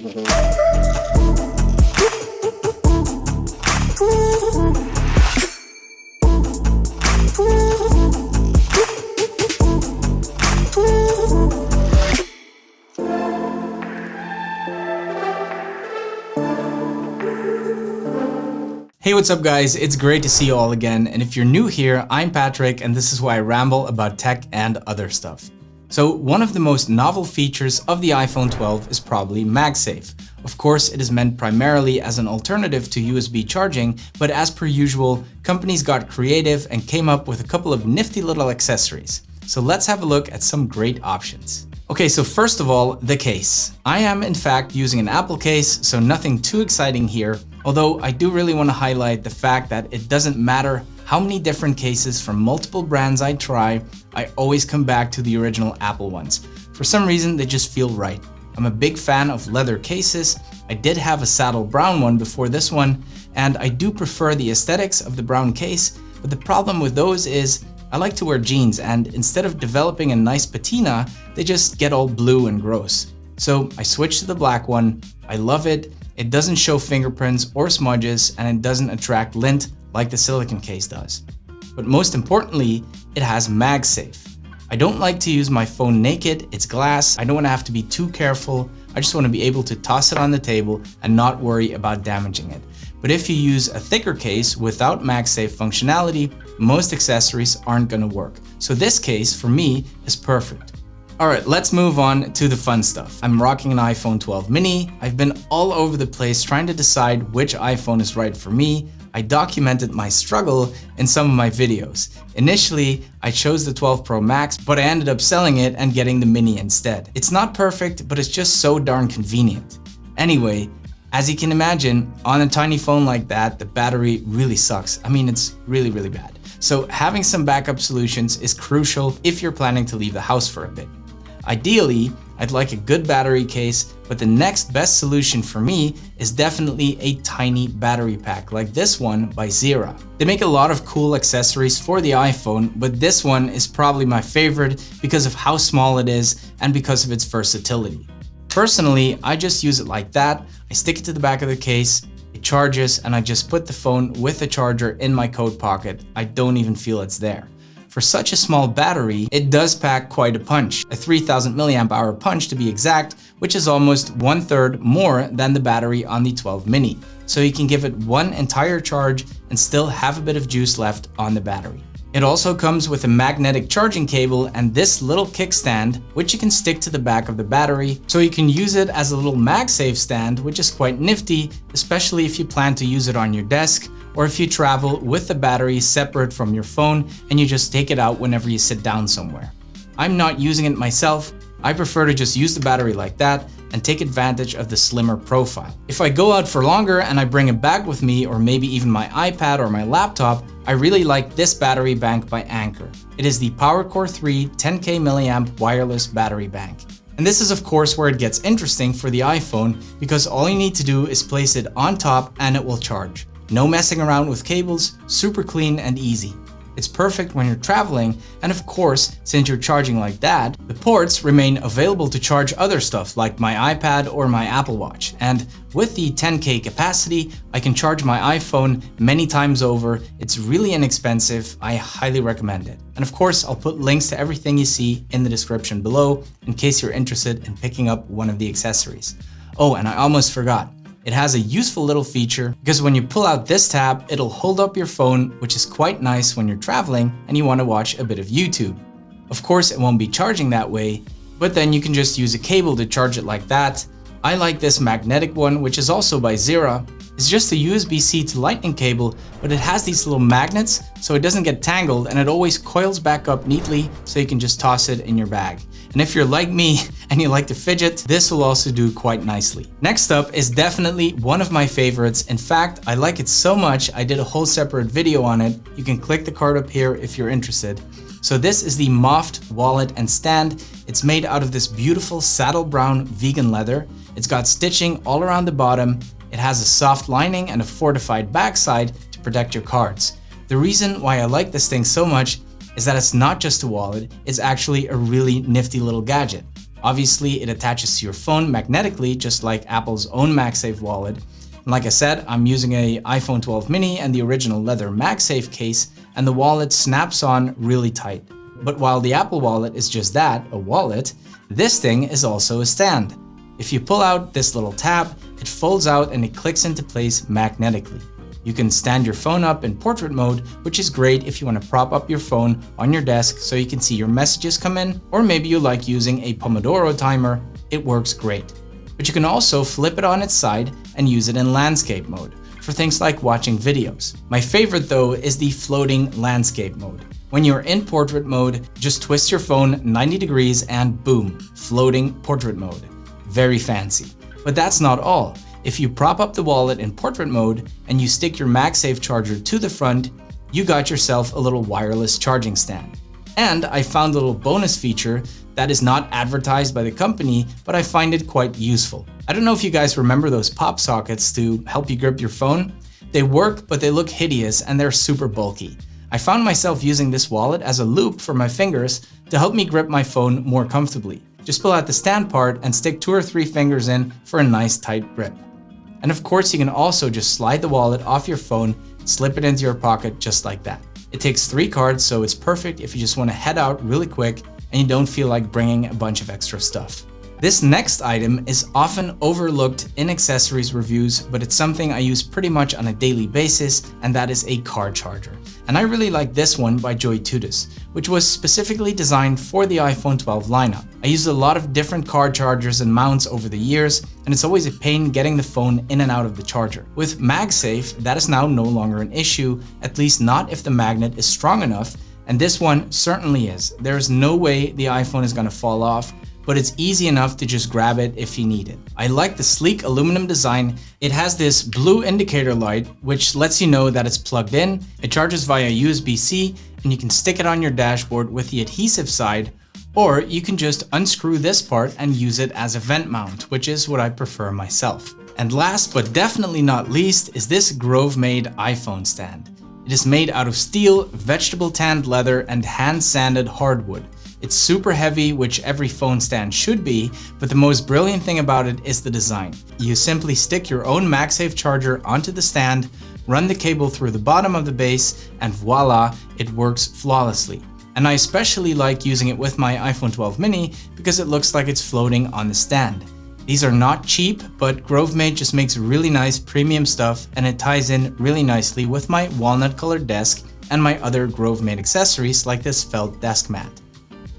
Hey, what's up guys? It's great to see you all again, and if you're new here, I'm Patrick and this is why I ramble about tech and other stuff. So one of the most novel features of the iPhone 12 is probably Magsafe. Of course, it is meant primarily as an alternative to USB charging, but as per usual, companies got creative and came up with a couple of nifty little accessories. So let's have a look at some great options. Okay, so first of all, the case. I am in fact using an Apple case, so nothing too exciting here. Although I do really want to highlight the fact that it doesn't matter how many different cases from multiple brands I try, I always come back to the original Apple ones. For some reason, they just feel right. I'm a big fan of leather cases. I did have a saddle brown one before this one, and I do prefer the aesthetics of the brown case, but the problem with those is I like to wear jeans, and instead of developing a nice patina, they just get all blue and gross. So I switched to the black one. I love it. It doesn't show fingerprints or smudges, and it doesn't attract lint like the silicone case does. But most importantly, it has Magsafe. I don't like to use my phone naked, it's glass. I don't want to have to be too careful. I just want to be able to toss it on the table and not worry about damaging it. But if you use a thicker case without Magsafe functionality, most accessories aren't going to work. So this case, for me, is perfect. Alright, let's move on to the fun stuff. I'm rocking an iPhone 12 mini. I've been all over the place trying to decide which iPhone is right for me. I documented my struggle in some of my videos. Initially, I chose the 12 Pro Max, but I ended up selling it and getting the mini instead. It's not perfect, but it's just so darn convenient. Anyway, as you can imagine, on a tiny phone like that, the battery really sucks. I mean, it's really, really bad. So having some backup solutions is crucial if you're planning to leave the house for a bit. Ideally, I'd like a good battery case, but the next best solution for me is definitely a tiny battery pack like this one by Zera. They make a lot of cool accessories for the iPhone, but this one is probably my favorite because of how small it is and because of its versatility. Personally, I just use it like that. I stick it to the back of the case, it charges, and I just put the phone with the charger in my coat pocket. I don't even feel it's there. For such a small battery, it does pack quite a punch, a 3000 milliamp hour punch to be exact, which is almost 1/3 more than the battery on the 12 mini. So you can give it one entire charge and still have a bit of juice left on the battery. It also comes with a magnetic charging cable and this little kickstand, which you can stick to the back of the battery. So you can use it as a little MagSafe stand, which is quite nifty, especially if you plan to use it on your desk, or if you travel with the battery separate from your phone and you just take it out whenever you sit down somewhere. I'm not using it myself. I prefer to just use the battery like that and take advantage of the slimmer profile. If I go out for longer and I bring a bag with me, or maybe even my iPad or my laptop, I really like this battery bank by Anker. It is the PowerCore 3 10K milliamp wireless battery bank. And this is of course where it gets interesting for the iPhone, because all you need to do is place it on top and it will charge. No messing around with cables, super clean and easy. It's perfect when you're traveling, and of course, since you're charging like that, the ports remain available to charge other stuff like my iPad or my Apple Watch. And with the 10K capacity, I can charge my iPhone many times over. It's really inexpensive. I highly recommend it. And of course, I'll put links to everything you see in the description below in case you're interested in picking up one of the accessories. Oh, and I almost forgot. It has a useful little feature because when you pull out this tab, it'll hold up your phone, which is quite nice when you're traveling and you want to watch a bit of YouTube. Of course, it won't be charging that way, but then you can just use a cable to charge it like that. I like this magnetic one, which is also by Zera. It's just a USB-C to Lightning cable, but it has these little magnets so it doesn't get tangled, and it always coils back up neatly so you can just toss it in your bag. And if you're like me and you like to fidget, this will also do quite nicely. Next up is definitely one of my favorites. In fact, I like it so much I did a whole separate video on it. You can click the card up here if you're interested. So this is the Moft wallet and stand. It's made out of this beautiful saddle brown vegan leather. It's got stitching all around the bottom. It has a soft lining and a fortified backside to protect your cards. The reason why I like this thing so much is that it's not just a wallet, it's actually a really nifty little gadget. Obviously, it attaches to your phone magnetically, just like Apple's own Magsafe wallet. And like I said, I'm using a iPhone 12 mini and the original leather Magsafe case, and the wallet snaps on really tight. But while the Apple Wallet is just that, a wallet, this thing is also a stand. If you pull out this little tab, it folds out and it clicks into place magnetically. You can stand your phone up in portrait mode, which is great if you want to prop up your phone on your desk so you can see your messages come in, or maybe you like using a Pomodoro timer. It works great. But you can also flip it on its side and use it in landscape mode for things like watching videos. My favorite though is the floating landscape mode. When you're in portrait mode, just twist your phone 90 degrees and boom, floating portrait mode. Very fancy. But that's not all. If you prop up the wallet in portrait mode and you stick your Magsafe charger to the front, you got yourself a little wireless charging stand. And I found a little bonus feature that is not advertised by the company, but I find it quite useful. I don't know if you guys remember those pop sockets to help you grip your phone. They work, but they look hideous and they're super bulky. I found myself using this wallet as a loop for my fingers to help me grip my phone more comfortably. Just pull out the stand part and stick 2 or 3 fingers in for a nice tight grip. And of course, you can also just slide the wallet off your phone, slip it into your pocket just like that. It takes 3 cards, so it's perfect if you just want to head out really quick and you don't feel like bringing a bunch of extra stuff. This next item is often overlooked in accessories reviews, but it's something I use pretty much on a daily basis, and that is a car charger. And I really like this one by Joy2this, which was specifically designed for the iPhone 12 lineup. I used a lot of different car chargers and mounts over the years, and it's always a pain getting the phone in and out of the charger. With Magsafe, that is now no longer an issue, at least not if the magnet is strong enough, and this one certainly is. There is no way the iPhone is going to fall off, but it's easy enough to just grab it if you need it. I like the sleek aluminum design. It has this blue indicator light, which lets you know that it's plugged in. It charges via USB-C, and you can stick it on your dashboard with the adhesive side, or you can just unscrew this part and use it as a vent mount, which is what I prefer myself. And last but definitely not least is this Grove-made iPhone stand. It is made out of steel, vegetable tanned leather, and hand sanded hardwood. It's super heavy, which every phone stand should be, but the most brilliant thing about it is the design. You simply stick your own Magsafe charger onto the stand, run the cable through the bottom of the base, and voila, it works flawlessly. And I especially like using it with my iPhone 12 mini because it looks like it's floating on the stand. These are not cheap, but Grove-made just makes really nice premium stuff, and it ties in really nicely with my walnut colored desk and my other Grove-made accessories like this felt desk mat.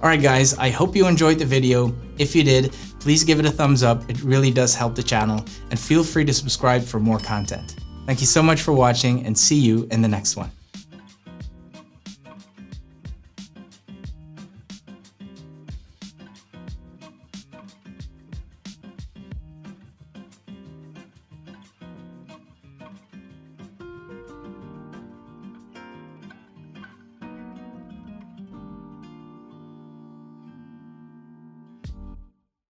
Alright guys, I hope you enjoyed the video. If you did, please give it a thumbs up. It really does help the channel, and feel free to subscribe for more content. Thank you so much for watching, and see you in the next one.